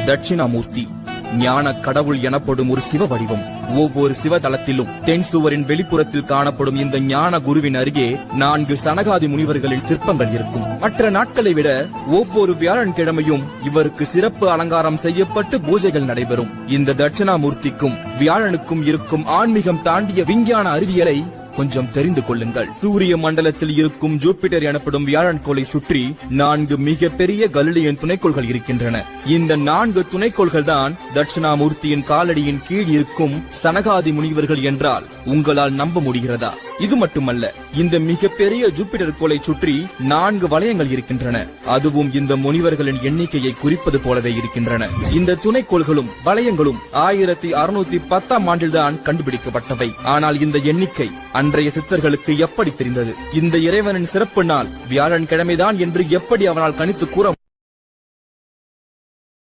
தட்சிணாமூர்த்தி ஞான கடவுள் எனப்படும் ஒரு சிவ வடிவம். ஒவ்வொரு சிவதலத்திலும் தென் சுவரின் வெளிப்புறத்தில் காணப்படும் இந்த ஞான குருவின் அருகே 4 சனகாதி முனிவர்களின் சிற்பங்கள் இருக்கும். மற்ற நாட்களை விட ஒவ்வொரு வியாழன்கிழமையும் இவருக்கு சிறப்பு அலங்காரம் செய்யப்பட்டு பூஜைகள் நடைபெறும். இந்த தட்சிணாமூர்த்திக்கும் வியாழனுக்கும் இருக்கும் ஆன்மீகம் தாண்டிய விஞ்ஞான அறிவியலை கொஞ்சம் தெரிந்து கொள்ளுங்கள். சூரிய மண்டலத்தில் இருக்கும் ஜூபிட்டர் எனப்படும் வியாழன் கோளை சுற்றி 4 மிக பெரிய கலிலியன் துணைக்கோள்கள் இருக்கின்றன. இந்த 4 துணைக்கோள்கள் தான் தட்சிணாமூர்த்தியின் காலடியின் கீழ் இருக்கும் சனகாதி முனிவர்கள் என்றால் உங்களால் நம்ப முடிகிறதா? இது மட்டுமல்ல, இந்த மிகப்பெரிய ஜூபிட்டர் கோளை சுற்றி 4 வளையங்கள் இருக்கின்றன. அதுவும் இந்த முனிவர்களின் எண்ணிக்கையை குறிப்பது போலவே இருக்கின்றன. இந்த துணைக்கோள்களும் வளையங்களும் 1610ஆம் ஆண்டில்தான் கண்டுபிடிக்கப்பட்டவை. ஆனால் இந்த எண்ணிக்கை அன்றைய சித்தர்களுக்கு எப்படி தெரிந்தது? இந்த இறைவனின் சிறப்பு நாள் வியாழன் கிழமைதான் என்று எப்படி அவனால் கணித்து கூற